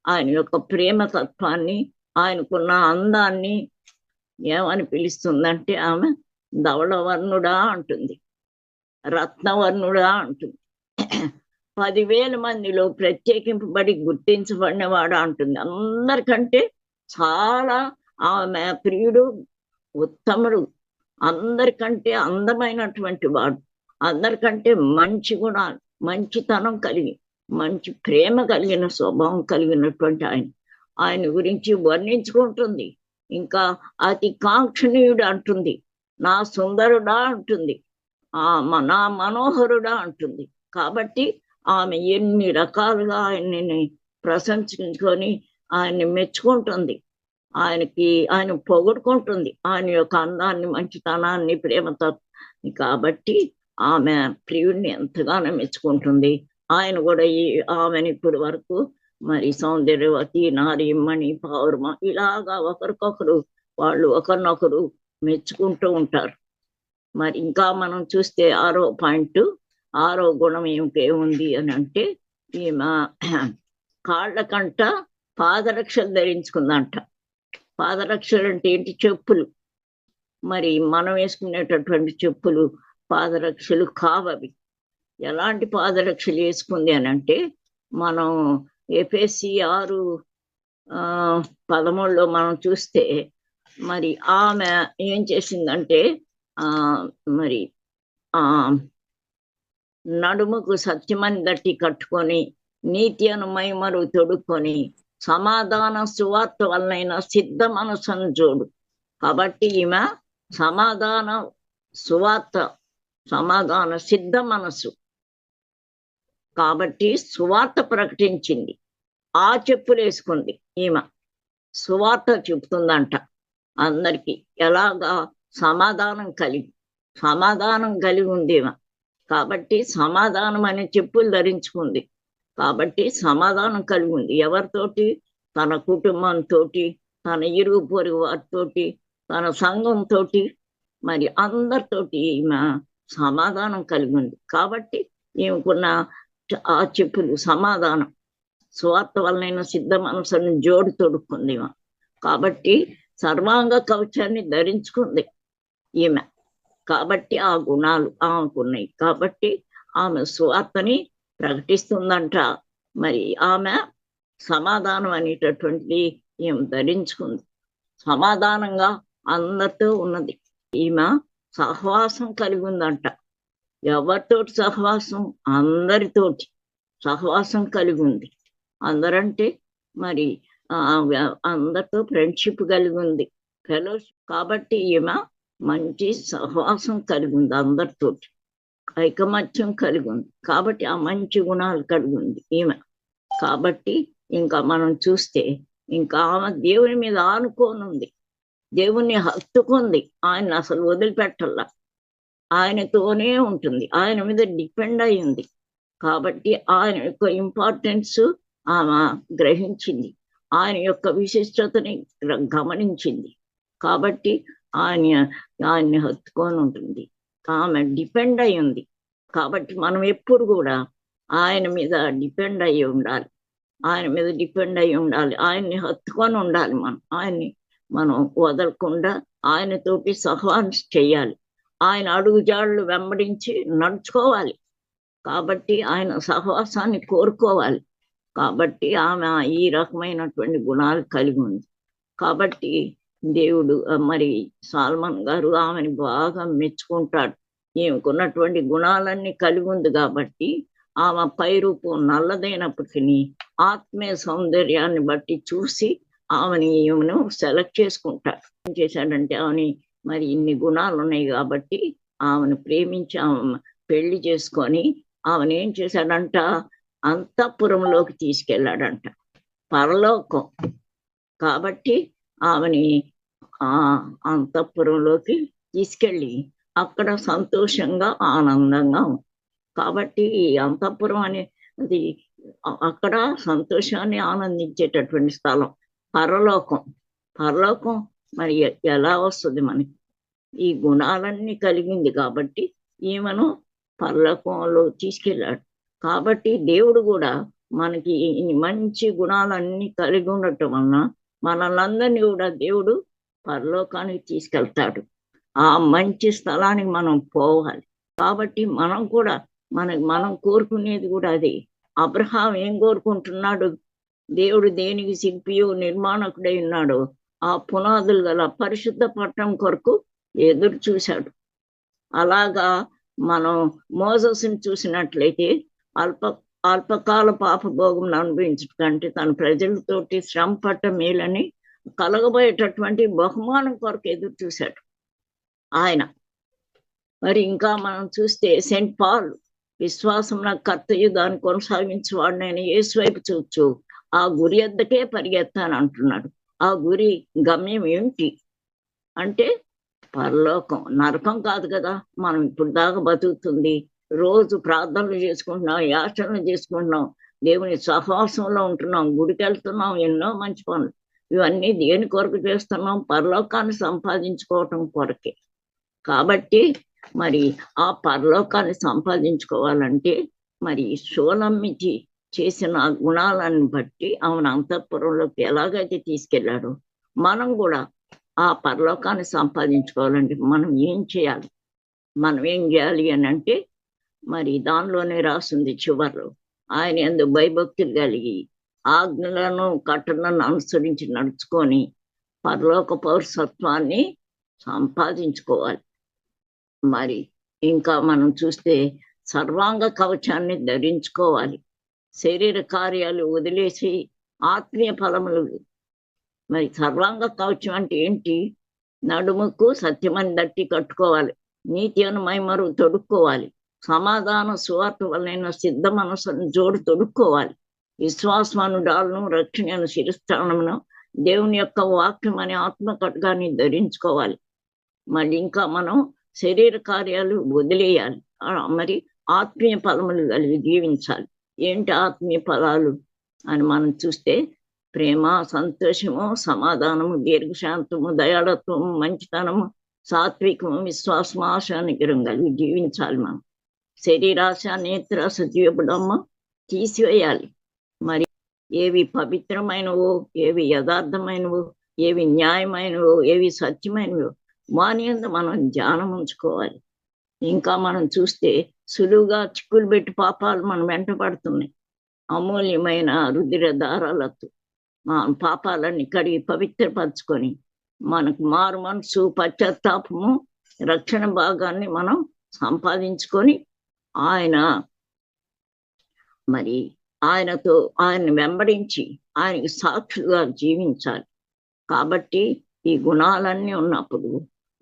ఆయన యొక్క ప్రేమతత్వాన్ని, ఆయనకున్న అందాన్ని ఏమని పిలుస్తుందంటే, ఆమె ధవళవర్ణుడా అంటుంది, రత్నవర్ణుడా అంటుంది, 10,000 మందిలో ప్రత్యేకింపబడి గుర్తించబడినవాడా అంటుంది. అందరికంటే చాలా ఆమె ప్రియుడు ఉత్తముడు, అందరికంటే అందమైనటువంటి వాడు, అందరికంటే మంచి గుణాలు, మంచితనం కలిగి, మంచి ప్రేమ కలిగిన స్వభావం కలిగినటువంటి ఆయన గురించి వర్ణించుకుంటుంది. ఇంకా అతి కాంక్షణీయుడు అంటుంది, నా సుందరుడా అంటుంది, నా మనోహరుడా అంటుంది. కాబట్టి ఆమె ఎన్ని రకాలుగా ఆయన్ని ప్రశంసించుకొని ఆయన్ని మెచ్చుకుంటుంది, ఆయన పొగుడుకుంటుంది, ఆయన యొక్క అందాన్ని, మంచితనాన్ని, ప్రేమతో. కాబట్టి ఆమె ప్రియుడిని ఎంతగానో మెచ్చుకుంటుంది. ఆయన కూడా ఆమెను ఇప్పటి వరకు మరి సౌందర్యవతి, నారీమణి, పౌర్మ ఇలాగా వాళ్ళు ఒకరినొకరు మెచ్చుకుంటూ ఉంటారు. మరి ఇంకా మనం చూస్తే 6వ పాయింట్, 6వ గుణం ఏముంది అని అంటే, ఈమె కాళ్ళకంట పాదరక్షలు ధరించుకుందంట. పాదరక్షలు అంటే ఏంటి? చెప్పులు. మరి మనం వేసుకునేటటువంటి చెప్పులు పాదరక్షలు కావవి. ఎలాంటి పాదరక్షలు వేసుకుంది అని అంటే, మనం ఎఫెసీ 6:13 మనం చూస్తే, మరి ఆమె ఏం చేసిందంటే, మరి నడుముకు సత్యమని గట్టి కట్టుకొని, నీతి అను మైమరు తొడుక్కొని, సమాధాన సువార్త వలనైన సిద్ధ మనసును జోడు. కాబట్టి ఈమె సమాధాన సువార్త, సమాధాన సిద్ధ మనసు కాబట్టి సువార్త ప్రకటించింది. ఆ చెప్పులు వేసుకుంది ఈమె, సువార్త చెప్తుందంట అందరికి. ఎలాగా? సమాధానం కలిగి ఉంది ఈమె. కాబట్టి సమాధానం అనే చెప్పులు ధరించుకుంది. కాబట్టి సమాధానం కలిగి ఉంది. ఎవరితోటి? తన కుటుంబంతో, తన ఇరుగు పొరుగు వారితోటి, తన సంఘంతో, మరి అందరితోటి ఈమె సమాధానం కలిగి ఉంది. కాబట్టి ఈమెకున్న ఆ చెప్పులు సమాధానం, స్వార్థ వలన సిద్ధ మనసుని జోడు తొడుక్కుంది ఈమె. కాబట్టి సర్వాంగ కవచాన్ని ధరించుకుంది ఈమె. కాబట్టి ఆ గుణాలు ఆమెకున్నాయి. కాబట్టి ఆమె స్వార్థని ప్రకటిస్తుందంట. మరి ఆమె సమాధానం అనేటటువంటిది ఈమె ధరించుకుంది. సమాధానంగా అందరితో ఉన్నది. ఈమె సహవాసం కలిగి ఉందంట. ఎవరితోటి సహవాసం? అందరితోటి సహవాసం కలిగి ఉంది. అందరంటే మరి అందరితో ఫ్రెండ్షిప్ కలిగి ఉంది, ఫెలోషిప్. కాబట్టి ఈమె మంచి సహవాసం కలిగి ఉంది, అందరితోటి ఐకమత్యం కలిగి ఉంది. కాబట్టి ఆ మంచి గుణాలు కలిగి ఉంది ఈమె. కాబట్టి ఇంకా మనం చూస్తే ఇంకా ఆమె దేవుని మీద ఆనుకోని ఉంది, దేవుణ్ణి హత్తుకుంది. ఆయన అసలు వదిలిపెట్టల్లా, ఆయనతోనే ఉంటుంది, ఆయన మీద డిపెండ్ అయి ఉంది. కాబట్టి ఆయన యొక్క ఇంపార్టెన్స్ ఆమె గ్రహించింది, ఆయన యొక్క విశిష్టతని గమనించింది. కాబట్టి ఆయన్ని హత్తుకొని ఉంటుంది, ఆమె డిపెండ్ అయి ఉంది. కాబట్టి మనం ఎప్పుడు కూడా ఆయన మీద డిపెండ్ అయి ఉండాలి, ఆయన్ని హత్తుకొని ఉండాలి. మనం వదలకుండా ఆయనతోటి సహవాసం చేయాలి, ఆయన అడుగుజాడలు వెంబడించి నడుచుకోవాలి. కాబట్టి ఆయన సహవాసాన్ని కోరుకోవాలి. కాబట్టి ఆమె ఈ రకమైనటువంటి గుణాలు కలిగి ఉంది. కాబట్టి దేవుడు మరి సాల్మన్ గారు ఆమెని బాగా మెచ్చుకుంటాడు. ఈమెకున్నటువంటి గుణాలన్నీ కలిగి ఉంది కాబట్టి ఆమె పై రూపం నల్లదైనప్పటికీ ఆత్మీయ సౌందర్యాన్ని బట్టి చూసి ఈమెను సెలెక్ట్ చేసుకుంటాడు. ఏం చేశాడంటే ఆమెని మరి ఇన్ని గుణాలు ఉన్నాయి కాబట్టి ఆమెను ప్రేమించి ఆమె పెళ్లి చేసుకొని ఆమెను ఏం చేశాడంట? అంతఃపురంలోకి తీసుకెళ్ళాడంట, పరలోకం. కాబట్టి ఆమెని అంతఃపురంలోకి తీసుకెళ్ళి అక్కడ సంతోషంగా ఆనందంగా ఉంది. కాబట్టి ఈ అంతఃపురం అనేది అక్కడ సంతోషాన్ని ఆనందించేటటువంటి స్థలం పరలోకం. మరి ఎలా వస్తుంది మనకి? ఈ గుణాలన్నీ కలిగింది కాబట్టి ఈమెను పరలోకంలో తీసుకెళ్ళాడు. కాబట్టి దేవుడు కూడా మనకి మంచి గుణాలన్నీ కలిగి ఉండటం వలన మనల్ని కూడా దేవుడు పరలోకానికి తీసుకెళ్తాడు. ఆ మంచి స్థలానికి మనం పోవాలి. కాబట్టి మనం కూడా మనం కోరుకునేది కూడా అది. అబ్రహాం ఏం కోరుకుంటున్నాడు? దేవుడు దేనికి శిల్పియు నిర్మాణకుడై ఉన్నాడు, ఆ పునాదులు గల పరిశుద్ధ పట్టణం కొరకు ఎదురు చూశాడు. అలాగా మనం మోసెస్ని చూసినట్లయితే అల్పకాల పాపభోగం అనుభవించడం కంటే తన ప్రజలతోటి శ్రమ పట్ట మేలని కలగబోయేటటువంటి బహుమానం కొరకు ఎదురు చూశాడు ఆయన. మరి ఇంకా మనం చూస్తే సెయింట్ పాల్ విశ్వాసం నా కర్తయ్య దాన్ని కొనసాగించేవాడు, నేను యేసు వైపు చూచు ఆ గురి వద్దకే పరిగెత్తాను అంటున్నాడు. ఆ గురి గమ్యం ఏమిటి అంటే పరలోకం, నరకం కాదు కదా. మనం ఇప్పుడు దాకా బతుకుతుంది, రోజు ప్రార్థనలు చేసుకుంటున్నాం, యాచనలు చేసుకుంటున్నాం, దేవుని సహవాసంలో ఉంటున్నాం, గుడికి వెళ్తున్నాం, ఎన్నో మంచి పనులు. ఇవన్నీ దేని కొరకు చేస్తున్నాం? పరలోకాన్ని సంపాదించుకోవటం కొరకే. కాబట్టి మరి ఆ పరలోకాన్ని సంపాదించుకోవాలంటే మరి షోలమ్మిచి చేసిన గుణాలను బట్టి ఆమెను అంతఃపురంలోకి ఎలాగైతే తీసుకెళ్ళాడో మనం కూడా ఆ పరలోకాన్ని సంపాదించుకోవాలంటే మనం ఏం చేయాలి అని అంటే మరి దానిలోనే రాసింది చివర్లో, ఆయన యందు భయభక్తులు కలిగి ఆజ్ఞలను కట్టలను అనుసరించి నడుచుకొని పరలోక పౌరసత్వాన్ని సంపాదించుకోవాలి. మరి ఇంకా మనం చూస్తే సర్వాంగ కవచాన్ని ధరించుకోవాలి, శరీర కార్యాలు వదిలేసి ఆత్మీయ ఫలములు. మరి సర్వాంగ కవచం అంటే ఏంటి? నడుముకు సత్యమని దట్టి కట్టుకోవాలి, నీతి అను మైమరు తొడుక్కోవాలి, సమాధాన సువార్త వలన సిద్ధ మనసును జోడు తొడుక్కోవాలి, విశ్వాసమను డాలను రక్షణ అను శిరస్థానమును దేవుని యొక్క వాక్యం అనే ఆత్మకట్టుగాని ధరించుకోవాలి. మళ్ళీ ఇంకా మనం శరీర కార్యాలు వదిలేయాలి, మరి ఆత్మీయ ఫలములు కలిగి జీవించాలి. ఏంటి ఆత్మీయ ఫలాలు అని మనం చూస్తే ప్రేమ, సంతోషము, సమాధానము, దీర్ఘశాంతము, దయాళత్వము, మంచితనము, సాత్వికము, విశ్వాసము, ఆశ, నిగ్రహం కలిగి జీవించాలి. మనం శరీరాశ, నేత్రాశ, జీవబడమ్మ తీసివేయాలి. మరి ఏవి పవిత్రమైనవో, ఏవి యథార్థమైనవో, ఏవి న్యాయమైనవో, ఏవి సత్యమైనవో వాని యందు మనం ధ్యానం ఉంచుకోవాలి. ఇంకా మనం చూస్తే సులువుగా చిక్కులు పెట్టి పాపాలు మనం వెంట పడుతున్నాయి. అమూల్యమైన రుధిర దారాలతో పాపాలన్నీ కడిగి పవిత్రపరచుకొని మనకు మారు మనసు, పశ్చాత్తాపము, రక్షణ భాగాన్ని మనం సంపాదించుకొని ఆయనతో ఆయన్ని వెంబడించి ఆయనకి సాక్షులుగా జీవించాలి. కాబట్టి ఈ గుణాలన్నీ ఉన్నప్పుడు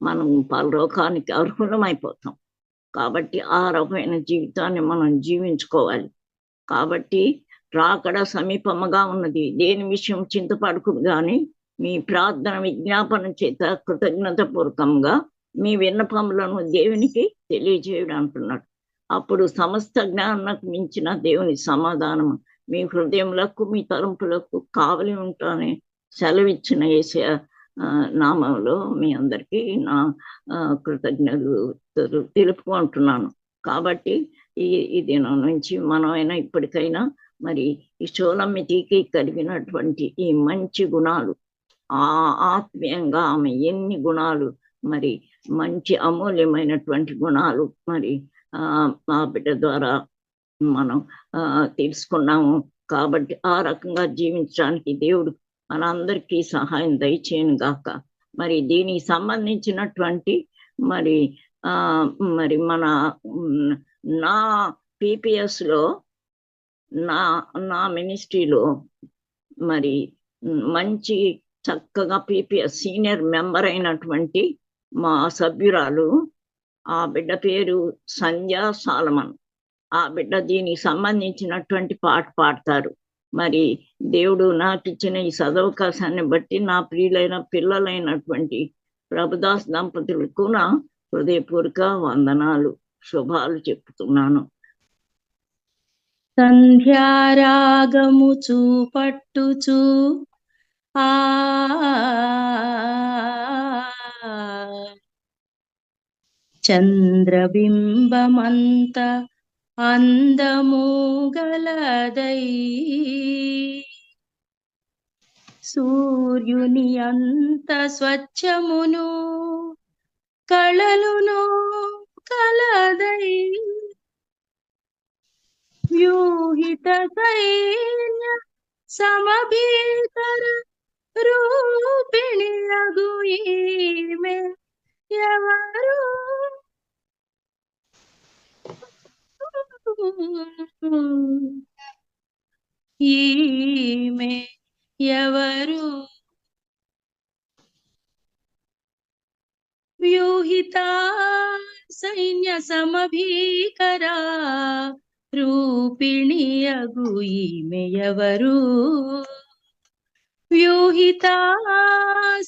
మనం పరలోకానికి అర్హులమైపోతాం. కాబట్టి ఆ రకమైన జీవితాన్ని మనం జీవించుకోవాలి. కాబట్టి రాకడ సమీపముగా ఉన్నది, దేని విషయం చింతపడకుడు గాని మీ ప్రార్థన విజ్ఞాపన చేత కృతజ్ఞత పూర్వకంగా మీ విన్నపములను దేవునికి తెలియజేయడం అంటున్నాడు. అప్పుడు సమస్త జ్ఞానానికి మించిన దేవుని సమాధానము మీ హృదయములకు, మీ తలంపులకు కావలి ఉంటానని సెలవిచ్చిన యేసయ్య నామంలో మీ అందరికీ నా కృతజ్ఞతలు తెలుపుకుంటున్నాను. కాబట్టి ఈ దినం నుంచి మనమైనా ఇప్పటికైనా మరి ఈ షూలమ్మితికి కలిగినటువంటి ఈ మంచి గుణాలు, ఆత్మీయంగా ఆమె ఎన్ని గుణాలు, మరి మంచి అమూల్యమైనటువంటి గుణాలు మరి ఆ బిడ్డ ద్వారా మనం తెలుసుకున్నాము. కాబట్టి ఆ రకంగా జీవించడానికి దేవుడు మనందరికీ సహాయం దయచేయను గాక. మరి దీనికి సంబంధించినటువంటి మరి మరి నా PPS లో నా మినిస్ట్రీలో మరి మంచి చక్కగా PPS సీనియర్ మెంబర్ అయినటువంటి మా సభ్యురాలు, ఆ బిడ్డ పేరు సంధ్యా సాలమన్. ఆ బిడ్డ దీనికి సంబంధించినటువంటి పాట పాడతారు. మరి దేవుడు నాకు ఇచ్చిన ఈ సదవకాశాన్ని బట్టి నా ప్రియులైన పిల్లలైనటువంటి ప్రభుదాస్ దంపతులకు నా హృదయపూర్వక వందనాలు, శుభాలు చెప్తున్నాను. సంధ్యారాగము చూపట్టుచు చంద్రబింబమంత అందము గలదై, సూర్యుని అంత స్వచ్ఛమును కళలును కలదై, వ్యూహిత సైన్య సమభీకర రూపిణి అగు ఈమె ఎవరు? ఈమె ఎవరు? వ్యూహిత సైన్య సమభీకరా రూపిణి అగు ఈమె ఎవరు? వ్యూహిత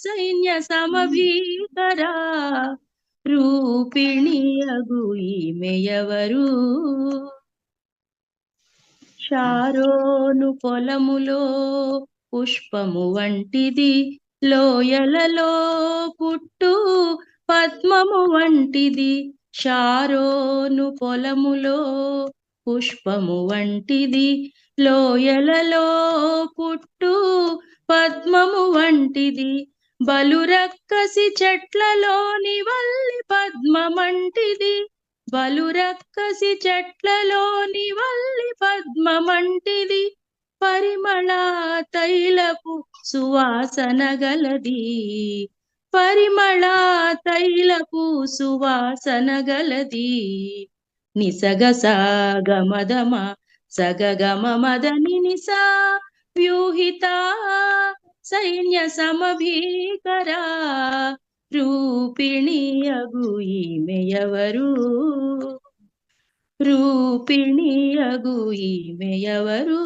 సైన్య సమభీకరా రూపిణి అగు ఈమె ఎవరు? షారోను పొలములో పుష్పము వంటిది, లోయలలో పుట్టు పద్మము వంటిది. షారోను పొలములో పుష్పము వంటిది, లోయలలో పుట్టు పద్మము వంటిది. బలురక్కసి చెట్లలోని వల్లి పద్మమంటిది, బలురక్కసి చెట్లలోని వల్లి పద్మమంటిది. పరిమళ తైలపు సువాసన గలది, పరిమళ తైలపు సువాసన గలది. నిసగ సాగమదమ సగగమ మదని నిసా వ్యూహిత సైన్య సమభీకరా రూపిణియగు ఈమెయవరు రూపిణియగు ఈమెయవరు